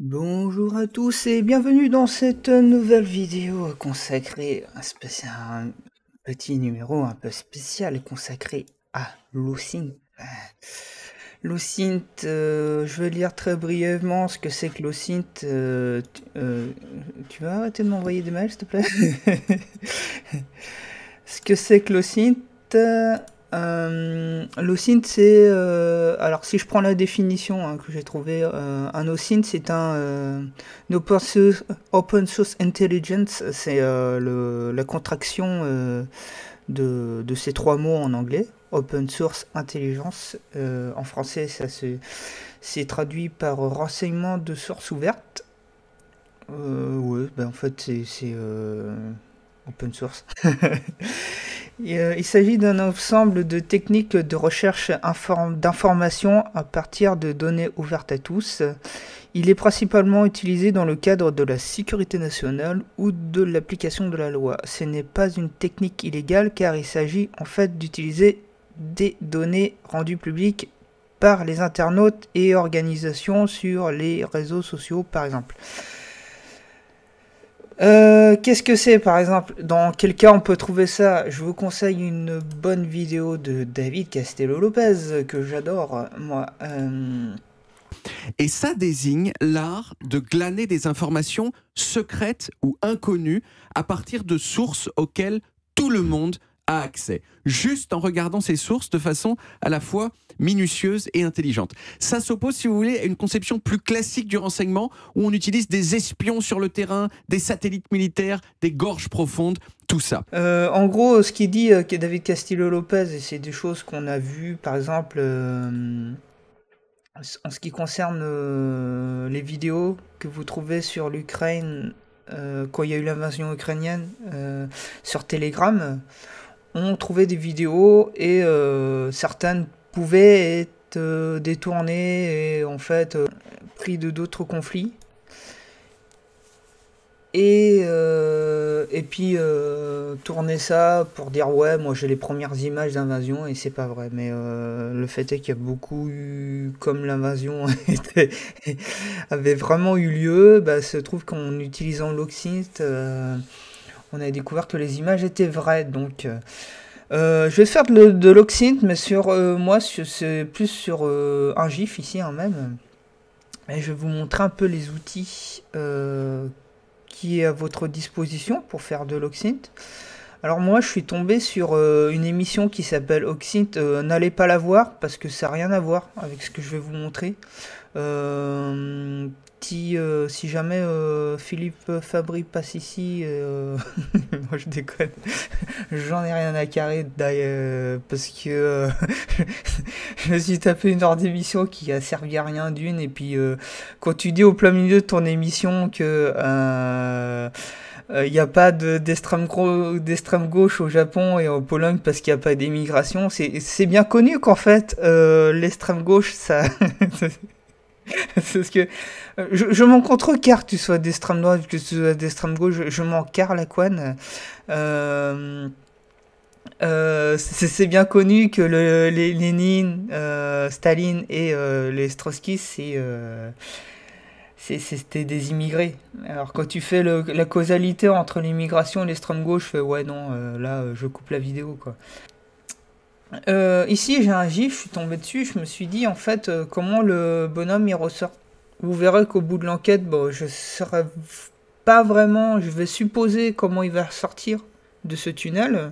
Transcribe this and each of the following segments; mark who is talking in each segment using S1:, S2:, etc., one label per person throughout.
S1: Bonjour à tous et bienvenue dans cette nouvelle vidéo consacrée à un petit numéro un peu spécial consacré à l'OSINT. L'OSINT, je vais lire très brièvement ce que c'est que l'OSINT. Tu vas arrêter de m'envoyer des mails, s'il te plaît? Ce que c'est que l'OSINT, l'OSINT, c'est... alors, si je prends la définition que j'ai trouvée, un OSINT, c'est un Open Source Intelligence. C'est la contraction de ces trois mots en anglais. Open Source Intelligence. En français, c'est traduit par renseignement de source ouverte. Ouais, ben en fait, c'est open source. Il s'agit d'un ensemble de techniques de recherche d'informations à partir de données ouvertes à tous. Il est principalement utilisé dans le cadre de la sécurité nationale ou de l'application de la loi. Ce n'est pas une technique illégale car il s'agit en fait d'utiliser des données rendues publiques par les internautes et organisations sur les réseaux sociaux par exemple. Qu'est-ce que c'est par exemple? Dans quel cas on peut trouver ça? Je vous conseille une bonne vidéo de David Castello-Lopez que j'adore, moi.
S2: Et ça désigne l'art de glaner des informations secrètes ou inconnues à partir de sources auxquelles tout le monde a accès, juste en regardant ces sources de façon à la fois minutieuse et intelligente. Ça s'oppose, si vous voulez, à une conception plus classique du renseignement où on utilise des espions sur le terrain, des satellites militaires, des gorges profondes, tout ça.
S1: En gros, ce qu'il dit, David Castillo-Lopez, et c'est des choses qu'on a vues, par exemple, en ce qui concerne les vidéos que vous trouvez sur l'Ukraine, quand il y a eu l'invasion ukrainienne, sur Telegram, on trouvait des vidéos et certaines pouvaient être détournées et en fait pris de d'autres conflits. Et puis tourner ça pour dire ouais moi j'ai les premières images d'invasion et c'est pas vrai, mais le fait est qu'il y a beaucoup eu, comme l'invasion avait vraiment eu lieu, bah se trouve qu'en utilisant l'Oxint on a découvert que les images étaient vraies. Donc je vais faire de l'Oxint, mais sur moi c'est plus sur un GIF ici même, et je vais vous montrer un peu les outils qui est à votre disposition pour faire de l'Oxint. Alors moi je suis tombé sur une émission qui s'appelle Oxint, n'allez pas la voir parce que ça n'a rien à voir avec ce que je vais vous montrer. Si jamais Philippe Fabry passe ici, moi je déconne, j'en ai rien à carrer d'ailleurs, parce que je me suis tapé une heure d'émission qui a servi à rien d'une, et puis quand tu dis au plein milieu de ton émission que il n'y a pas d'extrême gauche au Japon et en Pologne parce qu'il n'y a pas d'émigration, c'est bien connu qu'en fait l'extrême gauche ça c'est ce que je m'en contrecarre que tu sois d'extrême droite, que tu sois d'extrême gauche, je m'en carre la couenne. C'est bien connu que les Lénine, Staline et les Trotsky, c'était des immigrés. Alors quand tu fais la causalité entre l'immigration et l'extrême gauche, je fais ouais non, là je coupe la vidéo quoi. Ici j'ai un gif, je suis tombé dessus, je me suis dit en fait comment le bonhomme il ressort. Vous verrez qu'au bout de l'enquête, bon, je saurais pas vraiment, je vais supposer comment il va sortir de ce tunnel,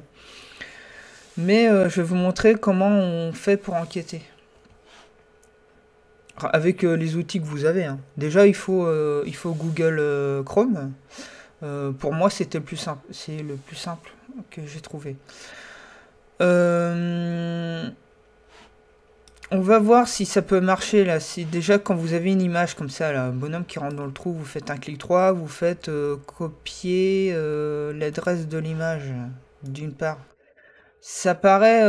S1: mais je vais vous montrer comment on fait pour enquêter. Avec les outils que vous avez. Hein. Déjà il faut Google Chrome. Pour moi c'était le plus simple, c'est le plus simple que j'ai trouvé. On va voir si ça peut marcher là. Si déjà quand vous avez une image comme ça, là, un bonhomme qui rentre dans le trou, vous faites un clic droit, vous faites copier l'adresse de l'image d'une part. Ça paraît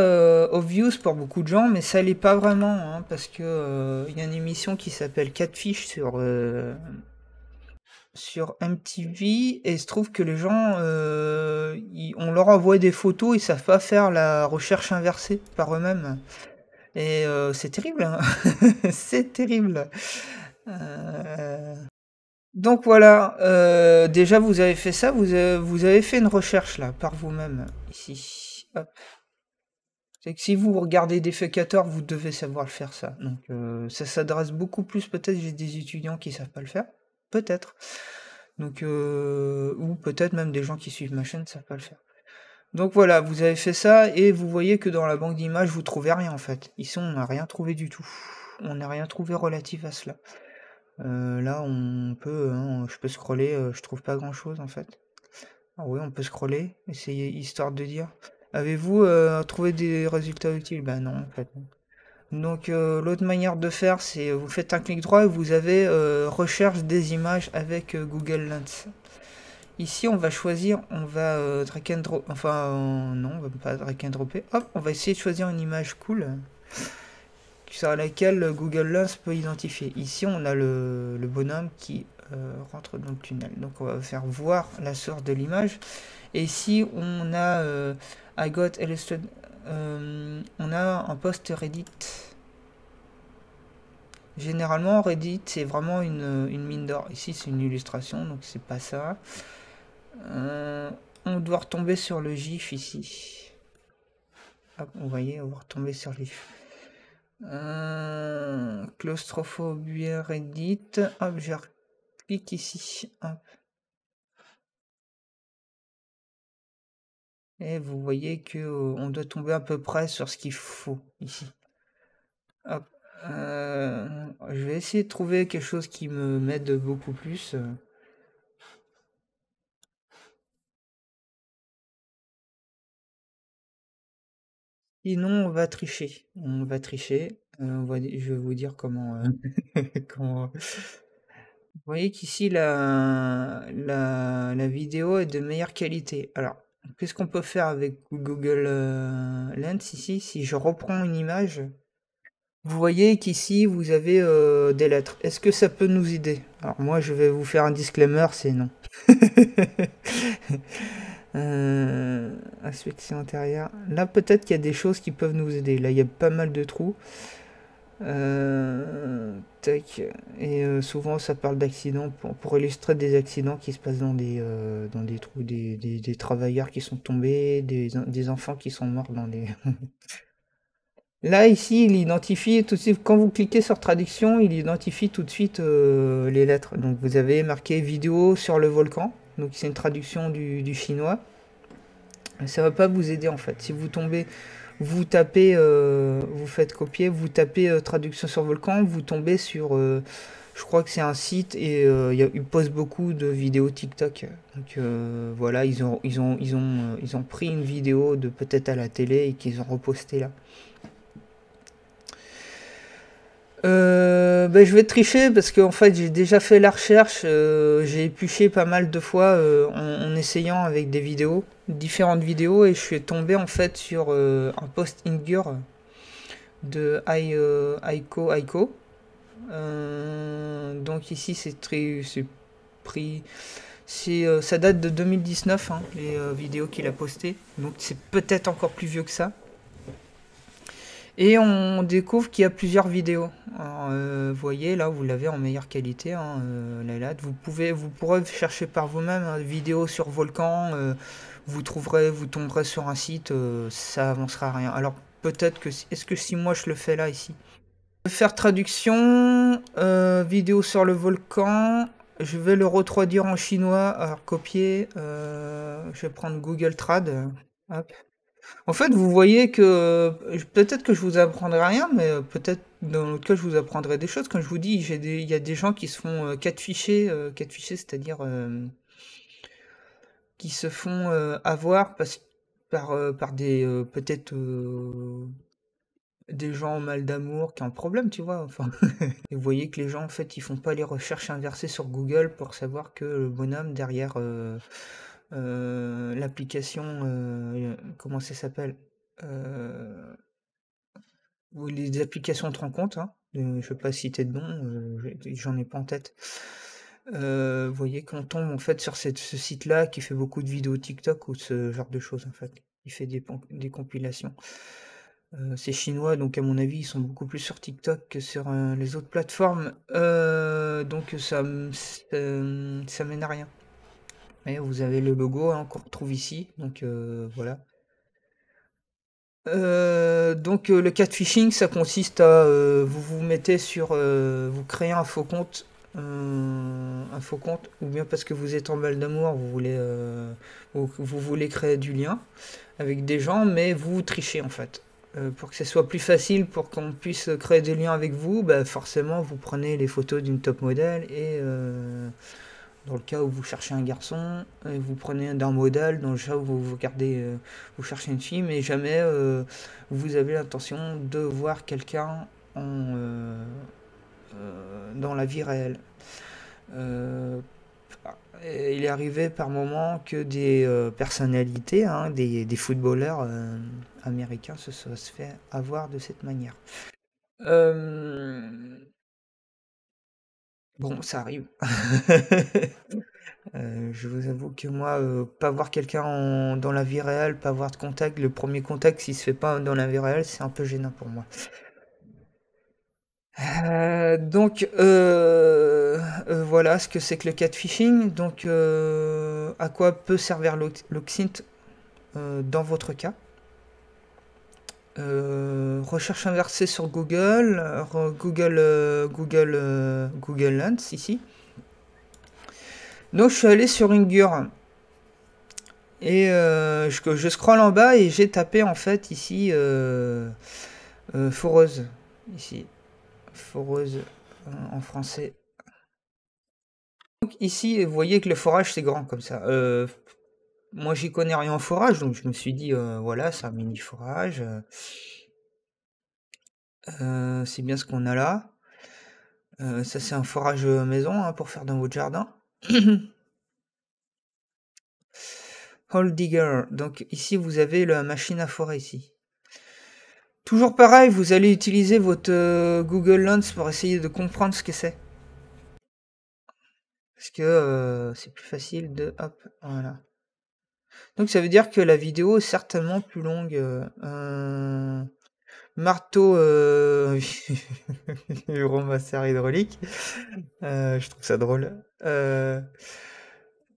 S1: obvious pour beaucoup de gens, mais ça l'est pas vraiment, hein, parce que y a une émission qui s'appelle Catfish sur MTV, et il se trouve que les gens, on leur envoie des photos, ils savent pas faire la recherche inversée par eux-mêmes. Et c'est terrible, hein. C'est terrible. Donc voilà, déjà vous avez fait ça, vous avez fait une recherche là, par vous-même, ici. Hop. C'est que si vous regardez Defecator, vous devez savoir le faire ça. Donc ça s'adresse beaucoup plus, peut-être j'ai des étudiants qui savent pas le faire, peut-être. Donc ou peut-être même des gens qui suivent ma chaîne savent pas le faire. Donc voilà, vous avez fait ça et vous voyez que dans la banque d'images, vous trouvez rien en fait. Ici, on n'a rien trouvé du tout. On n'a rien trouvé relatif à cela. Là, on peut, hein, je peux scroller, je trouve pas grand-chose en fait. Ah oui, on peut scroller, essayer histoire de dire. Avez-vous trouvé des résultats utiles? Bah non, en fait. Donc l'autre manière de faire, c'est vous faites un clic droit et vous avez recherche des images avec Google Lens. Ici, on va choisir, on va drag and drop, enfin non, on va pas drag and dropper. Hop, on va essayer de choisir une image cool sur laquelle Google Lens peut identifier. Ici, on a le bonhomme qui rentre dans le tunnel. Donc, on va faire voir la source de l'image. Et ici, on a I got illustrated. On a un post Reddit. Généralement, Reddit, c'est vraiment une mine d'or. Ici, c'est une illustration, donc c'est pas ça. On doit retomber sur le GIF ici. Hop, vous voyez, on va retomber sur le GIF. Claustrophobie Reddit. Hop, je clique ici. Hop. Et vous voyez que on doit tomber à peu près sur ce qu'il faut ici. Hop. Je vais essayer de trouver quelque chose qui me m'aide beaucoup plus. Sinon, on va tricher. On va tricher. Je vais vous dire comment. Comment. Vous voyez qu'ici, la vidéo est de meilleure qualité. Alors, qu'est-ce qu'on peut faire avec Google Lens ici? Si je reprends une image, vous voyez qu'ici, vous avez des lettres. Est-ce que ça peut nous aider? Alors, moi, je vais vous faire un disclaimer, c'est non. Inspection intérieure. Là, peut-être qu'il y a des choses qui peuvent nous aider. Là, il y a pas mal de trous. Tac. Et souvent, ça parle d'accidents pour illustrer des accidents qui se passent dans des trous, des travailleurs qui sont tombés, des enfants qui sont morts dans des. Là, ici, il identifie tout de suite, quand vous cliquez sur traduction, il identifie tout de suite les lettres. Donc, vous avez marqué vidéo sur le volcan. Donc, c'est une traduction du chinois. Ça va pas vous aider en fait. Si vous tombez, vous tapez, vous faites copier, vous tapez traduction sur volcan, vous tombez sur, je crois que c'est un site et ils postent beaucoup de vidéos TikTok. Donc voilà, ils ont pris une vidéo de peut-être à la télé et qu'ils ont reposté là. Ben, je vais tricher parce qu'en fait j'ai déjà fait la recherche, j'ai épluché pas mal de fois en essayant avec des vidéos, différentes vidéos et je suis tombé en fait sur un post Ingur de Aiko. Donc ici c'est pris, ça date de 2019 hein, les vidéos qu'il a postées, donc c'est peut-être encore plus vieux que ça. Et on découvre qu'il y a plusieurs vidéos. Alors, vous voyez, là, vous l'avez en meilleure qualité, hein, la LAT. Vous pourrez chercher par vous-même hein, vidéo sur Volcan. Vous tomberez sur un site, ça avancera rien. Alors, peut-être que, est-ce que si moi je le fais là, ici? Faire traduction, vidéo sur le volcan. Je vais le retraduire en chinois. Alors, copier. Je vais prendre Google Trad. Hop. En fait, vous voyez que peut-être que je vous apprendrai rien, mais peut-être dans l'autre cas, je vous apprendrai des choses. Comme je vous dis, il y a des gens qui se font catfisher, c'est-à-dire qui se font avoir par des peut-être des gens mal d'amour qui ont un problème, tu vois. Enfin, et vous voyez que les gens, en fait, ils font pas les recherches inversées sur Google pour savoir que le bonhomme derrière l'application, comment ça s'appelle? Euh, ou les applications de rencontre, hein. Je ne vais pas citer de nom, j'en ai pas en tête. Vous voyez qu'on tombe en fait sur ce site-là qui fait beaucoup de vidéos TikTok ou ce genre de choses en fait. Il fait des compilations. C'est chinois, donc à mon avis, ils sont beaucoup plus sur TikTok que sur les autres plateformes. Donc donc ça mène à rien. Et vous avez le logo hein, qu'on retrouve ici, donc voilà. Donc le catfishing, ça consiste à vous vous mettez sur, vous créez un faux compte, ou bien parce que vous êtes en mal d'amour, vous voulez créer du lien avec des gens, mais vous trichez en fait. Pour que ce soit plus facile, pour qu'on puisse créer des liens avec vous, bah, forcément vous prenez les photos d'une top modèle et dans le cas où vous cherchez un garçon, vous prenez d'un modèle, dans le cas où vous cherchez une fille, mais jamais vous avez l'intention de voir quelqu'un dans la vie réelle. Euh, il est arrivé par moments que des personnalités, hein, des footballeurs américains se soient fait avoir de cette manière. Euh, Bon, ça arrive. Je vous avoue que moi, pas voir quelqu'un dans la vie réelle, pas avoir de contact, le premier contact, s'il se fait pas dans la vie réelle, c'est un peu gênant pour moi. Donc, voilà ce que c'est que le catfishing. Donc, à quoi peut servir l'Oxint dans votre cas? Recherche inversée sur Google, Google Lens ici. Donc, je suis allé sur Ingur. Et je scrolle en bas et j'ai tapé en fait ici foreuse. Ici, foreuse en français. Donc ici, vous voyez que le forage c'est grand comme ça. Moi j'y connais rien en forage, donc je me suis dit voilà, c'est un mini forage. C'est bien ce qu'on a là. Ça c'est un forage maison hein, pour faire dans votre jardin. Hole digger. Donc ici vous avez la machine à forer ici. Toujours pareil, vous allez utiliser votre Google Lens pour essayer de comprendre ce que c'est. Parce que c'est plus facile de... Hop, voilà. Donc ça veut dire que la vidéo est certainement plus longue. Marteau vibromasseur hydraulique. Je trouve ça drôle.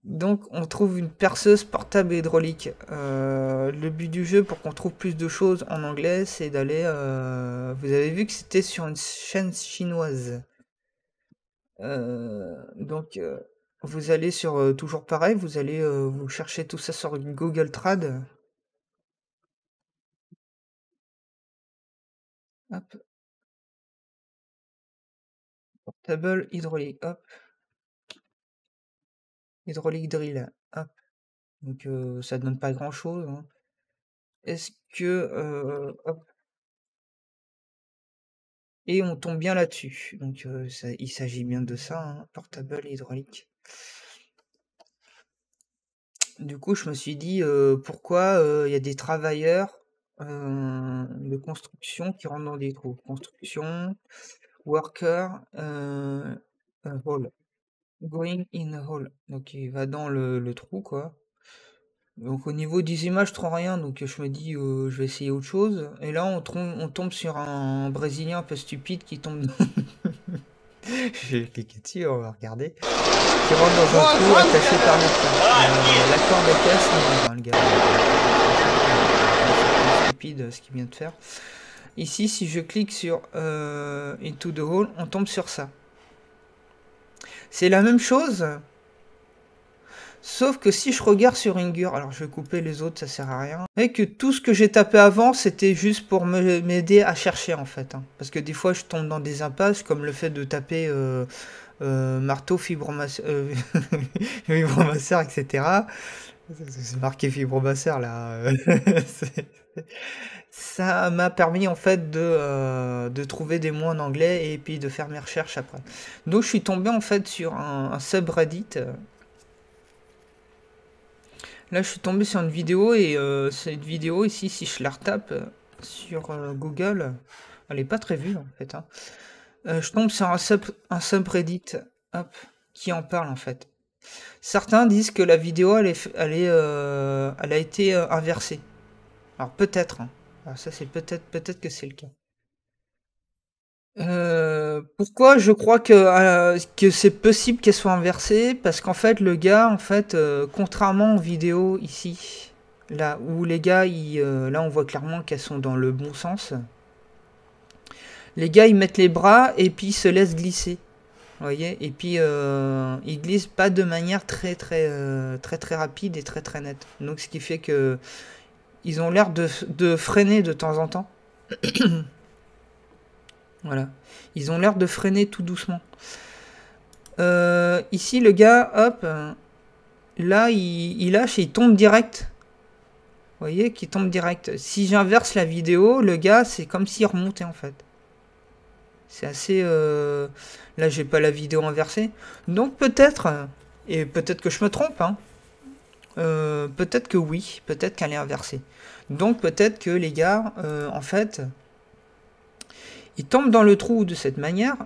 S1: Donc on trouve une perceuse portable hydraulique. Le but du jeu pour qu'on trouve plus de choses en anglais, c'est d'aller... vous avez vu que c'était sur une chaîne chinoise. Donc vous allez sur toujours pareil, vous allez vous chercher tout ça sur Google Trad. Hop, portable hydraulique, hop, hydraulique drill, hop. Donc ça donne pas grand chose. Hein. Est-ce que hop, et on tombe bien là-dessus. Donc il s'agit bien de ça, hein, portable hydraulique. Du coup, je me suis dit pourquoi il y a des travailleurs de construction qui rentrent dans des trous. Construction, worker, hole. Going in a hole. Donc il va dans le trou, quoi. Donc au niveau des images, je trouve rien, donc je me dis je vais essayer autre chose. Et là on tombe sur un Brésilien un peu stupide qui tombe dans... J'ai cliqué dessus, on va regarder. Qui rentre dans un trou attaché par les pieds. La corde casse, non, le gars. C'est stupide ce qu'il vient de faire. Ici, si je clique sur Into the Hole, on tombe sur ça. C'est la même chose, sauf que si je regarde sur Ingur, alors je vais couper les autres, ça sert à rien. Et que tout ce que j'ai tapé avant, c'était juste pour m'aider à chercher en fait. Hein. Parce que des fois, je tombe dans des impasses, comme le fait de taper marteau, fibromasseur, etc. C'est marqué fibromasseur là. Ça m'a permis en fait de trouver des mots en anglais et puis de faire mes recherches après. Donc je suis tombé en fait sur un subreddit. Là je suis tombé sur une vidéo et cette vidéo ici, si je la retape sur Google, elle est pas très vue en fait. Hein. Je tombe sur un subreddit hop, qui en parle en fait. Certains disent que la vidéo elle a été inversée. Alors peut-être. Hein. Alors ça c'est peut-être que c'est le cas. Pourquoi je crois que c'est possible qu'elle soit inversée? Parce qu'en fait, le gars, en fait, contrairement aux vidéos ici, là où les gars, là on voit clairement qu'elles sont dans le bon sens. Les gars, ils mettent les bras et puis ils se laissent glisser. Vous voyez? Et puis ils glissent pas de manière très rapide et très nette. Donc ce qui fait que ils ont l'air de freiner de temps en temps. Voilà. Ils ont l'air de freiner tout doucement. Ici, le gars, hop, là, il lâche et il tombe direct. Vous voyez qu'il tombe direct. Si j'inverse la vidéo, le gars, c'est comme s'il remontait en fait. C'est assez... Là, j'ai pas la vidéo inversée. Donc peut-être, et peut-être que je me trompe, hein, peut-être que oui, peut-être qu'elle est inversée. Donc peut-être que les gars, en fait, ils tombent dans le trou de cette manière.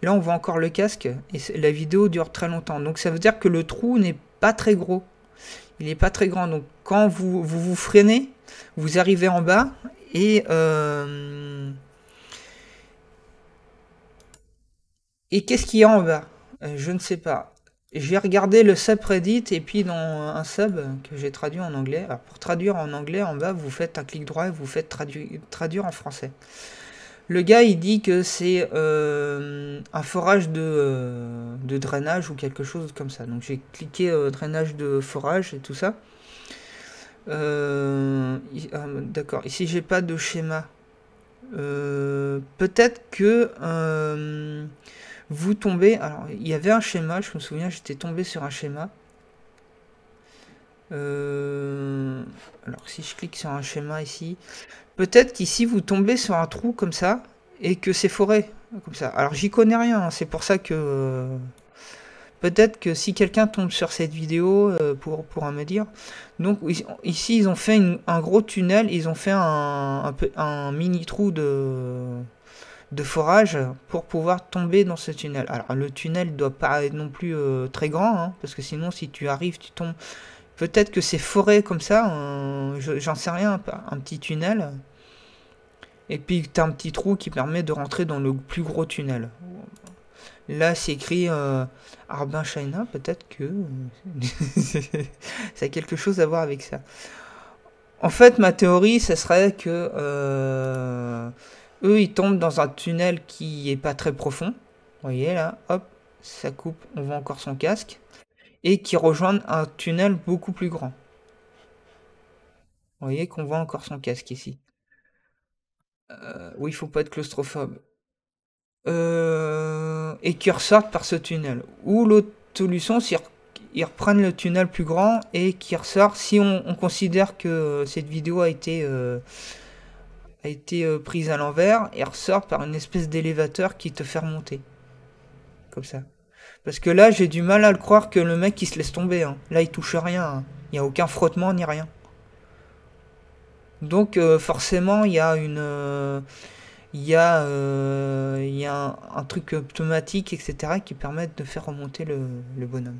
S1: Là, on voit encore le casque et la vidéo dure très longtemps. Donc ça veut dire que le trou n'est pas très gros. Il n'est pas très grand. Donc quand vous freinez, vous arrivez en bas et qu'est-ce qu'il y a en bas? Je ne sais pas. J'ai regardé le subreddit et puis dans un sub que j'ai traduit en anglais. Alors pour traduire en anglais, en bas, vous faites un clic droit et vous faites traduire en français. Le gars, il dit que c'est un forage de drainage ou quelque chose comme ça. Donc j'ai cliqué drainage de forage et tout ça. D'accord, ici j'ai pas de schéma. Peut-être que vous tombez... Alors, il y avait un schéma, je me souviens, j'étais tombé sur un schéma. Alors, si je clique sur un schéma ici, peut-être qu'ici vous tombez sur un trou comme ça et que c'est forêt comme ça. Alors, j'y connais rien, hein, c'est pour ça que peut-être que si quelqu'un tombe sur cette vidéo pourra me dire. Donc ici ils ont fait un gros tunnel, ils ont fait un mini trou de forage pour pouvoir tomber dans ce tunnel. Alors le tunnel doit pas être non plus très grand, hein, parce que sinon si tu arrives, tu tombes. Peut-être que c'est forêt comme ça, j'en sais rien, un petit tunnel. Et puis tu as un petit trou qui permet de rentrer dans le plus gros tunnel. Là, c'est écrit Arbin China, peut-être que ça a quelque chose à voir avec ça. En fait, ma théorie, ce serait que eux, ils tombent dans un tunnel qui est pas très profond. Vous voyez là, hop, ça coupe, on voit encore son casque. Et qui rejoignent un tunnel beaucoup plus grand. Vous voyez qu'on voit encore son casque ici. Oui, il faut pas être claustrophobe. Et qui ressortent par ce tunnel. Ou l'autre solution, c'est qu'ils reprennent le tunnel plus grand et qui ressort. Si on considère que cette vidéo a été prise à l'envers, et ressort par une espèce d'élévateur qui te fait remonter. Comme ça. Parce que là, j'ai du mal à le croire que le mec il se laisse tomber. Hein. Là, il touche rien. Hein. Il n'y a aucun frottement ni rien. Donc forcément, il y a un truc automatique, etc., qui permettent de faire remonter le bonhomme.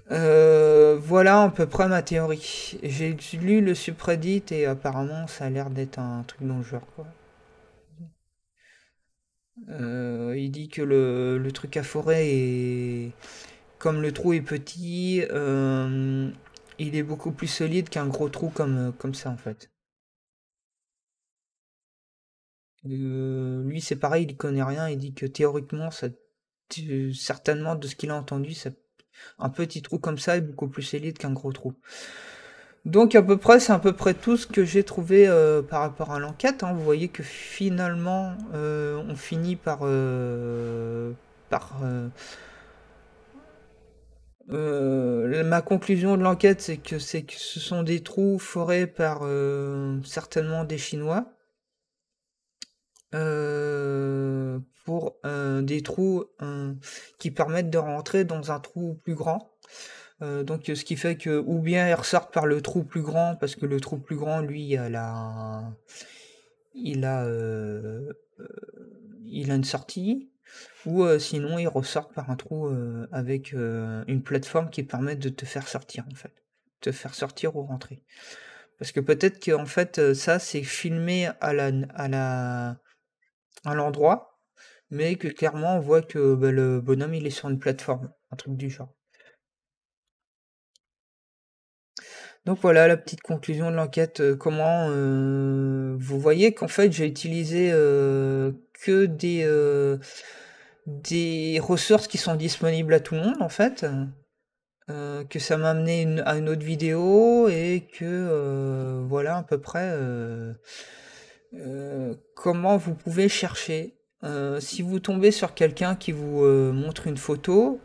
S1: Voilà à peu près ma théorie. J'ai lu le subreddit et apparemment ça a l'air d'être un truc dans le genre, quoi. Il dit que le truc à forêt est... Comme le trou est petit, il est beaucoup plus solide qu'un gros trou comme ça en fait. Lui c'est pareil, il connaît rien, il dit que théoriquement, certainement de ce qu'il a entendu, un petit trou comme ça est beaucoup plus solide qu'un gros trou. Donc à peu près, c'est à peu près tout ce que j'ai trouvé par rapport à l'enquête. Hein. Vous voyez que finalement, on finit ma conclusion de l'enquête, c'est que ce sont des trous forés par certainement des Chinois pour des trous qui permettent de rentrer dans un trou plus grand. Donc ce qui fait que ou bien ils ressortent par le trou plus grand parce que le trou plus grand lui il a il a une sortie ou sinon ils ressortent par un trou avec une plateforme qui permet de te faire sortir en fait, te faire sortir ou rentrer. Parce que peut-être que en fait ça c'est filmé à l'endroit, mais que clairement on voit que bah, le bonhomme il est sur une plateforme, un truc du genre. Donc voilà la petite conclusion de l'enquête. Comment vous voyez qu'en fait j'ai utilisé que des ressources qui sont disponibles à tout le monde en fait. Que ça m'a amené à une autre vidéo et que voilà à peu près comment vous pouvez chercher. Si vous tombez sur quelqu'un qui vous montre une photo,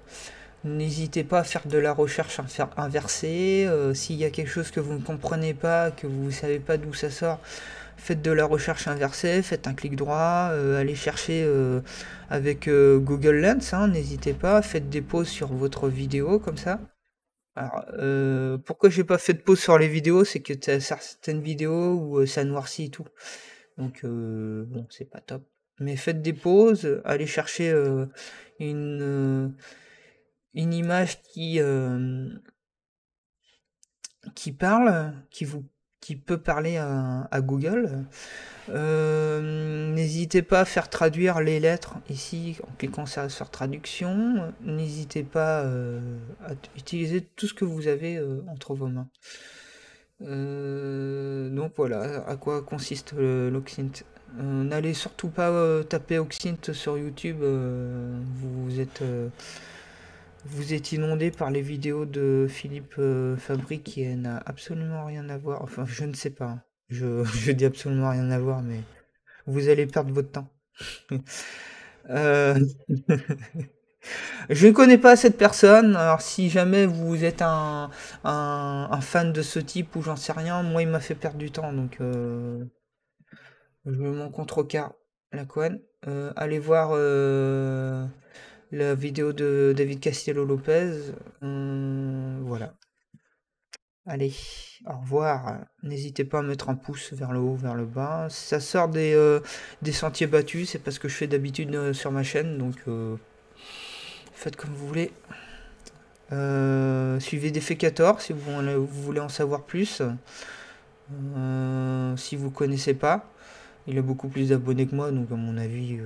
S1: n'hésitez pas à faire de la recherche inversée. S'il y a quelque chose que vous ne comprenez pas, que vous ne savez pas d'où ça sort, faites de la recherche inversée, faites un clic droit, allez chercher avec Google Lens, hein, n'hésitez pas, faites des pauses sur votre vidéo comme ça. Alors, pourquoi j'ai pas fait de pause sur les vidéos, c'est que t'as certaines vidéos où ça noircit et tout. Donc, bon, c'est pas top. Mais faites des pauses, allez chercher une, euh, une image qui parle, qui peut parler à Google. N'hésitez pas à faire traduire les lettres ici en cliquant sur traduction. N'hésitez pas à utiliser tout ce que vous avez entre vos mains. Donc voilà à quoi consiste l'Oxint. N'allez surtout pas taper Oxint sur YouTube. Vous êtes inondé par les vidéos de Philippe Fabry qui n'a absolument rien à voir. Enfin, je ne sais pas, hein. Je dis absolument rien à voir, mais vous allez perdre votre temps. Euh, je ne connais pas cette personne. Alors, si jamais vous êtes un fan de ce type ou j'en sais rien, moi, il m'a fait perdre du temps. Donc, je m'en contrecarre la couenne. Allez voir la vidéo de David Castillo Lopez. Voilà. Allez, au revoir. N'hésitez pas à mettre un pouce vers le haut, vers le bas. Si ça sort des sentiers battus, c'est parce que je fais d'habitude sur ma chaîne, donc faites comme vous voulez. Suivez Defecator si vous voulez en savoir plus. Si vous connaissez pas, il a beaucoup plus d'abonnés que moi, donc à mon avis.